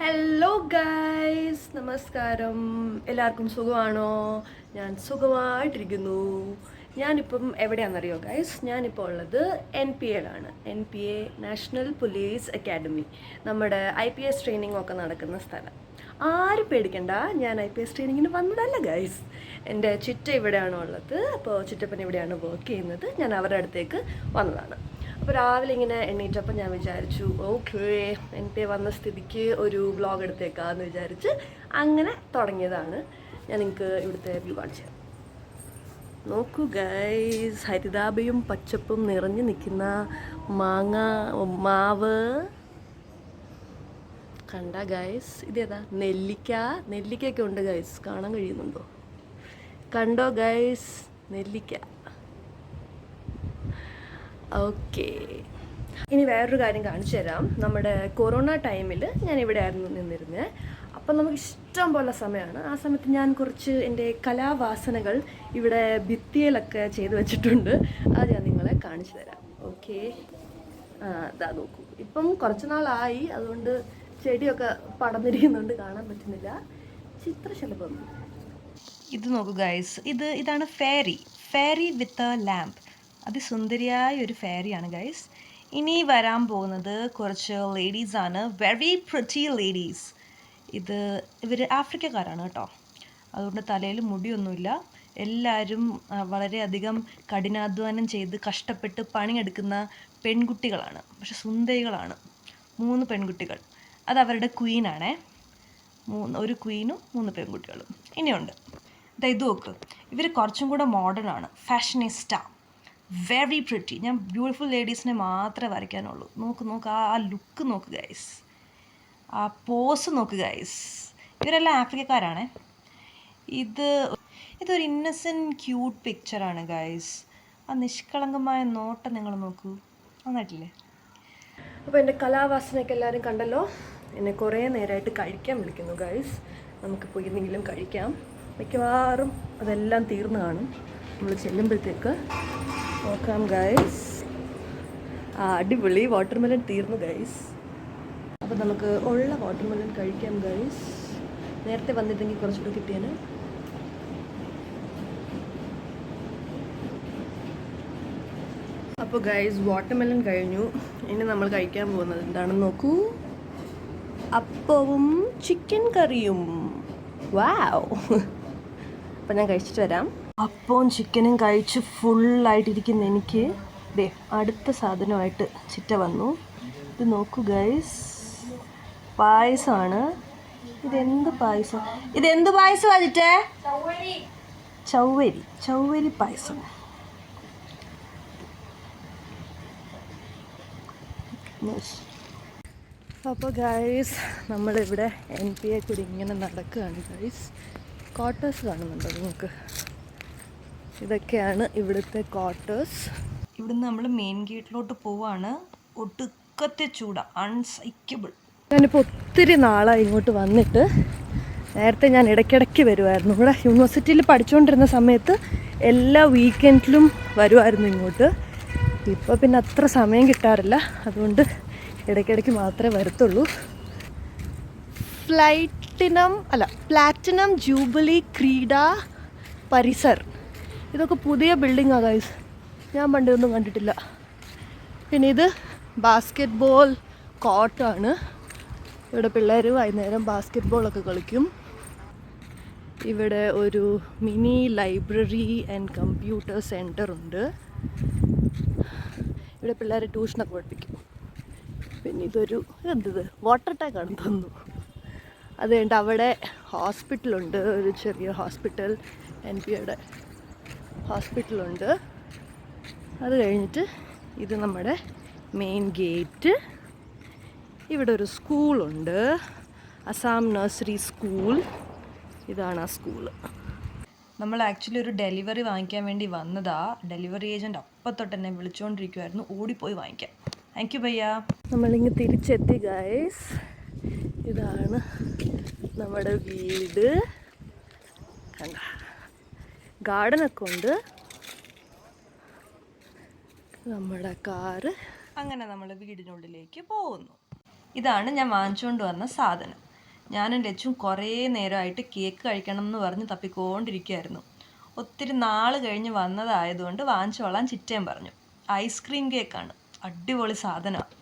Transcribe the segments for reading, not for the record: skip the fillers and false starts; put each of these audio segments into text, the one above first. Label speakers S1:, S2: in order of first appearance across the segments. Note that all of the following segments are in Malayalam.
S1: ഹലോ ഗൈസ്, നമസ്കാരം. എല്ലാവർക്കും സുഖമാണോ? ഞാൻ സുഖമായിട്ടിരിക്കുന്നു. ഞാനിപ്പം എവിടെയാണെന്നറിയോ ഗൈസ്? ഞാനിപ്പോൾ ഉള്ളത് NPA-ലാണ്. NPA നാഷണൽ പോലീസ് അക്കാഡമി, നമ്മുടെ IPS ട്രെയിനിങ് ഒക്കെ നടക്കുന്ന സ്ഥലം. ആരും പേടിക്കണ്ട, ഞാൻ IPS ട്രെയിനിങ്ങിന് വന്നതല്ല ഗൈസ്. എൻ്റെ ചിറ്റ ഇവിടെയാണോ ഉള്ളത്, അപ്പോൾ ചിറ്റപ്പൻ ഇവിടെയാണ് വർക്ക് ചെയ്യുന്നത്. ഞാൻ അവരുടെ അടുത്തേക്ക് വന്നതാണ്. അപ്പോൾ രാവിലെ ഇങ്ങനെ എണ്ണീറ്റപ്പോൾ ഞാൻ വിചാരിച്ചു, ഓക്കേ NPA വന്ന സ്ഥിതിക്ക് ഒരു വ്ളോഗ് എടുത്തേക്കാന്ന് വിചാരിച്ച് അങ്ങനെ തുടങ്ങിയതാണ്. ഞാൻ നിങ്ങൾക്ക് ഇവിടുത്തെ വ്യൂ കാണിച്ചു തരാം. നോക്കൂ ഗൈസ്, ഹരിതാഭയും പച്ചപ്പും നിറഞ്ഞു നിൽക്കുന്ന മാവ് കണ്ട ഗൈസ്. ഇതേതാ? നെല്ലിക്കയൊക്കെ ഉണ്ട് ഗൈസ്, കാണാൻ കഴിയുന്നുണ്ടോ? കണ്ടോ ഗൈസ്, നെല്ലിക്ക. ഓക്കെ, ഇനി വേറൊരു കാര്യം കാണിച്ചു തരാം. നമ്മുടെ കൊറോണ ടൈമിൽ ഞാൻ ഇവിടെ ആയിരുന്നു നിന്നിരുന്നത്. അപ്പം നമുക്ക് ഇഷ്ടം പോലെ സമയമാണ്. ആ സമയത്ത് ഞാൻ കുറച്ച് എൻ്റെ കലാവാസനകൾ ഇവിടെ ഭിത്തിയിലൊക്കെ ചെയ്തു വെച്ചിട്ടുണ്ട്. അത് ഞാൻ നിങ്ങളെ കാണിച്ചു തരാം. ഓക്കെ, അതാ നോക്കൂ. ഇപ്പം കുറച്ച് നാളായി, അതുകൊണ്ട് ചെടിയൊക്കെ പടർന്നിരിക്കുന്നുണ്ട്, കാണാൻ പറ്റുന്നില്ല. ചിത്രശലഭം. ഇത് നോക്കൂ ഗൈസ്, ഇതാണ് ഫെയറി വിത്ത് എ ലാമ്പ്. അതിസുന്ദരിയായ ഒരു ഫെയറിയാണ് ഗൈസ്. ഇനി വരാൻ പോകുന്നത് കുറച്ച് ലേഡീസാണ്, വെരി പ്രിറ്റി ലേഡീസ്. ഇവർ ആഫ്രിക്കക്കാരാണ് കേട്ടോ. അതുകൊണ്ട് തലയിൽ മുടിയൊന്നുമില്ല. എല്ലാവരും വളരെയധികം കഠിനാധ്വാനം ചെയ്ത് കഷ്ടപ്പെട്ട് പണിയെടുക്കുന്ന പെൺകുട്ടികളാണ്. പക്ഷെ സുന്ദരികളാണ്. 3 പെൺകുട്ടികൾ. അത് അവരുടെ ക്വീനാണേ. ഒരു ക്വീനും 3 പെൺകുട്ടികളും ഇനിയുണ്ട്. ഇത് നോക്ക്, ഇവർ കുറച്ചും കൂടെ മോഡേൺ ആണ്, ഫാഷനിസ്റ്റ, വെരി പ്രിറ്റി. ഞാൻ ബ്യൂട്ടിഫുൾ ലേഡീസിനെ മാത്രമേ വരയ്ക്കാനുള്ളൂ. നോക്ക്, ആ ലുക്ക് നോക്ക് ഗൈസ്, ആ പോസ് നോക്ക് ഗൈസ്. ഇവരെല്ലാം ആഫ്രിക്കക്കാരാണേ. ഇതൊരു ഇന്നസെൻറ്റ് ക്യൂട്ട് പിക്ചറാണ് ഗൈസ്. ആ നിഷ്കളങ്കമായ നോട്ടം നിങ്ങൾ നോക്കൂ, നന്നായിട്ടില്ലേ? അപ്പോൾ എൻ്റെ കലാവാസനയൊക്കെ എല്ലാവരും കണ്ടല്ലോ. എന്നെ കുറേ നേരമായിട്ട് കഴിക്കാൻ വിളിക്കുന്നു ഗൈസ്. നമുക്ക് പോയി എന്തെങ്കിലും കഴിക്കാം. മിക്കവാറും അതെല്ലാം തീർന്നു കാണും. നമ്മൾ ചെല്ലുമ്പോഴത്തേക്ക് നോക്കാം ഗൈസ്. അടിപൊളി, വാട്ടർമെലൺ തീർന്നു ഗൈസ്. അപ്പോൾ നമുക്ക് ഉള്ള വാട്ടർമെലൺ കഴിക്കാം ഗൈസ്. നേരത്തെ വന്നിട്ടെങ്കിൽ കുറച്ചുകൂടെ കിട്ടിയേനെ. അപ്പോൾ ഗൈസ്, വാട്ടർമെലൺ കഴിഞ്ഞു. ഇനി നമ്മൾ കഴിക്കാൻ പോകുന്നത് എന്താണെന്ന് നോക്കൂ. അപ്പവും ചിക്കൻ കറിയും. വാവ്. അപ്പം ഞാൻ കഴിച്ചിട്ട് വരാം. അപ്പവും ചിക്കനും കഴിച്ച് ഫുള്ളായിട്ടിരിക്കുന്ന എനിക്ക് അടുത്ത സാധനമായിട്ട് ചിറ്റ വന്നു. ഇത് നോക്കൂ ഗൈസ്, പായസമാണ്. ഇതെന്ത് പായസമാണ് ചിറ്റേ? ചൗവരി പായസം. അപ്പോൾ ഗൈസ്, നമ്മളിവിടെ NPA കൂടി ഇങ്ങനെ നടക്കുകയാണ് ഗൈസ്. ക്വാർട്ടേഴ്സ് കാണുന്നുണ്ടോ നിങ്ങൾക്ക്? ഇതൊക്കെയാണ് ഇവിടുത്തെ ക്വാർട്ടേഴ്സ്. ഇവിടുന്ന് നമ്മൾ മെയിൻ ഗേറ്റിലോട്ട് പോവാണ്. ഒടുക്കത്തെ ചൂടാ, അൺസൈക്കബിൾ. ഞാനിപ്പോൾ ഒത്തിരി നാളായി ഇങ്ങോട്ട് വന്നിട്ട്. നേരത്തെ ഞാൻ ഇടയ്ക്കിടയ്ക്ക് വരുമായിരുന്നു. ഇവിടെ യൂണിവേഴ്സിറ്റിയിൽ പഠിച്ചുകൊണ്ടിരുന്ന സമയത്ത് എല്ലാ വീക്കെൻഡിലും വരുമായിരുന്നു ഇങ്ങോട്ട്. ഇപ്പോൾ പിന്നെ അത്ര സമയം കിട്ടാറില്ല, അതുകൊണ്ട് ഇടയ്ക്കിടയ്ക്ക് മാത്രമേ വരത്തുള്ളൂ. പ്ലാറ്റിനം ജൂബിലി ക്രീഡ പരിസർ. ഇതൊക്കെ പുതിയ ബിൽഡിങ്ങാണ് ഗൈസ്, ഞാൻ പണ്ടൊന്നും കണ്ടിട്ടില്ല. പിന്നെ ഇത് ബാസ്കറ്റ് ബോൾ കോർട്ടാണ്. ഇവിടെ പിള്ളേർ വൈകുന്നേരം ബാസ്കറ്റ് ബോളൊക്കെ കളിക്കും. ഇവിടെ ഒരു mini library and computer centre ഉണ്ട്. ഇവിടെ പിള്ളേർ ട്യൂഷനൊക്കെ പഠിപ്പിക്കും. പിന്നെ ഇതൊരു വാട്ടർ ടാങ്കാണെന്ന് തോന്നുന്നു. അത് കഴിഞ്ഞിട്ട് അവിടെ ഹോസ്പിറ്റലുണ്ട്, ഒരു ചെറിയ ഹോസ്പിറ്റൽ, NPAയുടെ ഹോസ്പിറ്റലുണ്ട്. അത് കഴിഞ്ഞിട്ട് ഇത് നമ്മുടെ മെയിൻ ഗേറ്റ്. ഇവിടെ ഒരു സ്കൂളുണ്ട്, അസാം നഴ്സറി സ്കൂൾ. ഇതാണ് ആ സ്കൂള്. നമ്മൾ ആക്ച്വലി ഒരു ഡെലിവറി വാങ്ങിക്കാൻ വേണ്ടി വന്നതാ. ഡെലിവറി ഏജൻറ്റ് അപ്പം തൊട്ട് എന്നെ വിളിച്ചുകൊണ്ടിരിക്കുമായിരുന്നു, ഓടിപ്പോയി വാങ്ങിക്കാം. Thank you ഭയ്യ. നമ്മളിങ്ങ് തിരിച്ചെത്തി ഗൈസ്. ഇതാണ് നമ്മുടെ വീട്. കണ്ട, ഗാർഡനൊക്കെ ഉണ്ട്. നമ്മുടെ കാറ്. അങ്ങനെ നമ്മൾ വീടിനുള്ളിലേക്ക് പോകുന്നു. ഇതാണ് ഞാൻ വാങ്ങിച്ചുകൊണ്ട് വന്ന സാധനം.
S2: ഞാനും ലച്ചും കുറേ നേരമായിട്ട് കേക്ക് കഴിക്കണം എന്ന് പറഞ്ഞ് തപ്പിക്കൊണ്ടിരിക്കുകയായിരുന്നു. ഒത്തിരി നാൾ കഴിഞ്ഞ് വന്നതായതുകൊണ്ട് വാങ്ങിച്ചോളാൻ ചിറ്റയും പറഞ്ഞു. ഐസ്ക്രീം കേക്കാണ്, അടിപൊളി സാധനമാണ്.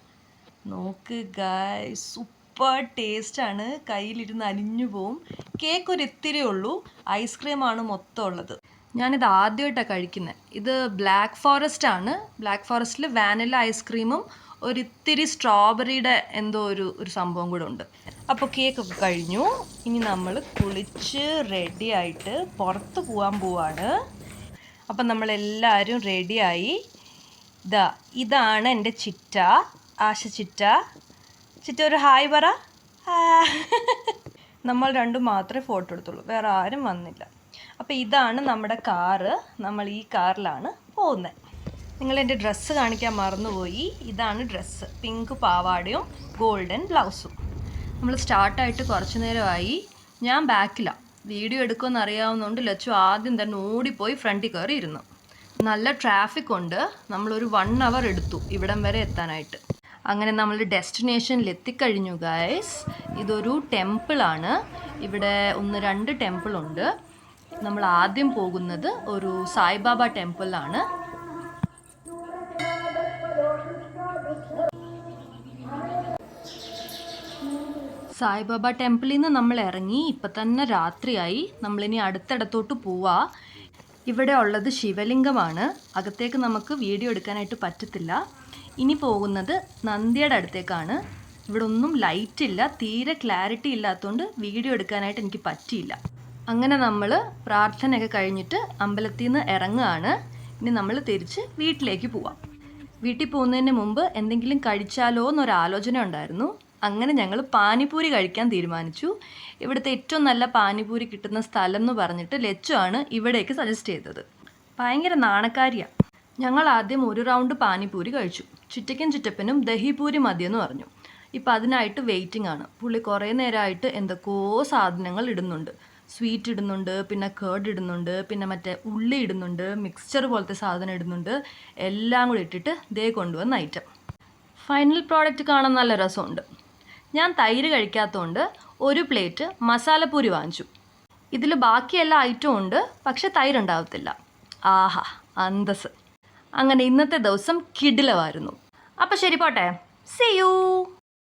S2: നോക്ക് ഗായ്സ്, സൂപ്പർ ടേസ്റ്റാണ്, കയ്യിലിരുന്ന് അലിഞ്ഞു പോവും. കേക്ക് ഒരു ഇത്തിരി ഉള്ളൂ, ഐസ്ക്രീമാണ് മൊത്തം ഉള്ളത്. ഞാനിത് ആദ്യമായിട്ടാണ് കഴിക്കുന്നത്. ഇത് ബ്ലാക്ക് ഫോറസ്റ്റ് ആണ്. ബ്ലാക്ക് ഫോറസ്റ്റിൽ വാനില ഐസ്ക്രീമും ഒരിത്തിരി സ്ട്രോബെറിയുടെ എന്തോ ഒരു സംഭവം കൂടെ ഉണ്ട്. അപ്പോൾ കേക്കൊക്കെ കഴിഞ്ഞു. ഇനി നമ്മൾ കുളിച്ച് റെഡിയായിട്ട് പുറത്ത് പോകാൻ പോവാണ്. അപ്പം നമ്മളെല്ലാവരും റെഡിയായി. ഇതാണ് എൻ്റെ ചിറ്റ, ആശ ചിറ്റ. ചിറ്റ ഒരു ഹായ് പറ. നമ്മൾ രണ്ടും മാത്രമേ ഫോട്ടോ എടുത്തുള്ളൂ, വേറെ ആരും വന്നില്ല. അപ്പോൾ ഇതാണ് നമ്മുടെ കാറ്. നമ്മൾ ഈ കാറിലാണ് പോകുന്നത്. നിങ്ങളെൻ്റെ ഡ്രസ്സ് കാണിക്കാൻ മറന്നുപോയി. ഇതാണ് ഡ്രസ്സ്, പിങ്ക് പാവാടയും ഗോൾഡൻ ബ്ലൗസും. നമ്മൾ സ്റ്റാർട്ടായിട്ട് കുറച്ച് നേരമായി. ഞാൻ ബാക്കിലാണ്. വീഡിയോ എടുക്കുമെന്ന് അറിയാവുന്നതുകൊണ്ട് ലച്ചു ആദ്യം തന്നെ ഓടിപ്പോയി ഫ്രണ്ടിൽ കയറി ഇരുന്നു. നല്ല ട്രാഫിക് ഉണ്ട്. നമ്മളൊരു 1 hour എടുത്തു ഇവിടം വരെ എത്താനായിട്ട്. അങ്ങനെ നമ്മൾ ഡെസ്റ്റിനേഷനിൽ എത്തിക്കഴിഞ്ഞു ഗൈസ്. ഇതൊരു ടെമ്പിളാണ്. ഇവിടെ 1-2 ടെമ്പിളുണ്ട്. നമ്മൾ ആദ്യം പോകുന്നത് ഒരു സായിബാബ ടെമ്പിളാണ്. സായിബാബ ടെമ്പിളിൽ നിന്ന് നമ്മൾ ഇറങ്ങി. ഇപ്പം തന്നെ രാത്രിയായി. നമ്മളിനി അടുത്തിടത്തോട്ട് പോവാ. ഇവിടെ ഉള്ളത് ശിവലിംഗമാണ്. അകത്തേക്ക് നമുക്ക് വീഡിയോ എടുക്കാനായിട്ട് പറ്റത്തില്ല. ഇനി പോകുന്നത് നന്ദിയുടെ അടുത്തേക്കാണ്. ഇവിടെ ഒന്നും ലൈറ്റ് ഇല്ല, തീരെ ക്ലാരിറ്റി ഇല്ലാത്തതുകൊണ്ട് വീഡിയോ എടുക്കാനായിട്ട് എനിക്ക് പറ്റിയില്ല. അങ്ങനെ നമ്മൾ പ്രാർത്ഥനയൊക്കെ കഴിഞ്ഞിട്ട് അമ്പലത്തിൽ നിന്ന് ഇറങ്ങുകയാണ്. ഇനി നമ്മൾ തിരിച്ച് വീട്ടിലേക്ക് പോവാം. വീട്ടിൽ പോകുന്നതിന് മുമ്പ് എന്തെങ്കിലും കഴിച്ചാലോ എന്നൊരാലോചന ഉണ്ടായിരുന്നു. അങ്ങനെ ഞങ്ങൾ പാനിപൂരി കഴിക്കാൻ തീരുമാനിച്ചു. ഇവിടുത്തെ ഏറ്റവും നല്ല പാനിപൂരി കിട്ടുന്ന സ്ഥലം എന്ന് പറഞ്ഞിട്ട് ലച്ചു ആണ് ഇവിടേക്ക് സജസ്റ്റ് ചെയ്തത്. ഭയങ്കര നാണക്കാരിയാണ്. ഞങ്ങൾ ആദ്യം 1 റൗണ്ട് പാനിപൂരി കഴിച്ചു. ചിറ്റയ്ക്കും ചിറ്റപ്പനും ദഹിപൂരി മതിയെന്ന് പറഞ്ഞു. ഇപ്പം അതിനായിട്ട് വെയിറ്റിംഗ് ആണ്. പുള്ളി കുറേ നേരമായിട്ട് എന്തൊക്കെയോ സാധനങ്ങൾ ഇടുന്നുണ്ട്. സ്വീറ്റ് ഇടുന്നുണ്ട്, പിന്നെ കേർഡ് ഇടുന്നുണ്ട്, പിന്നെ മറ്റേ ഉള്ളി ഇടുന്നുണ്ട്, മിക്സ്ചർ പോലത്തെ സാധനം ഇടുന്നുണ്ട്. എല്ലാം കൂടി ഇട്ടിട്ട് ദേ കൊണ്ടുവന്ന ഐറ്റം. ഫൈനൽ പ്രോഡക്റ്റ് കാണാൻ നല്ല രസമുണ്ട്. ഞാൻ തൈര് കഴിക്കാത്തതുകൊണ്ട് 1 പ്ലേറ്റ് മസാലപ്പൂരി വാങ്ങിച്ചു. ഇതിൽ ബാക്കി എല്ലാ ഐറ്റവും ഉണ്ട്, പക്ഷെ തൈര് ഉണ്ടാവത്തില്ല. ആഹാ, അന്തസ്. അങ്ങനെ ഇന്നത്തെ ദിവസം കിടിലമായിരുന്നു. അപ്പോൾ ശരി, പോട്ടെ. See you.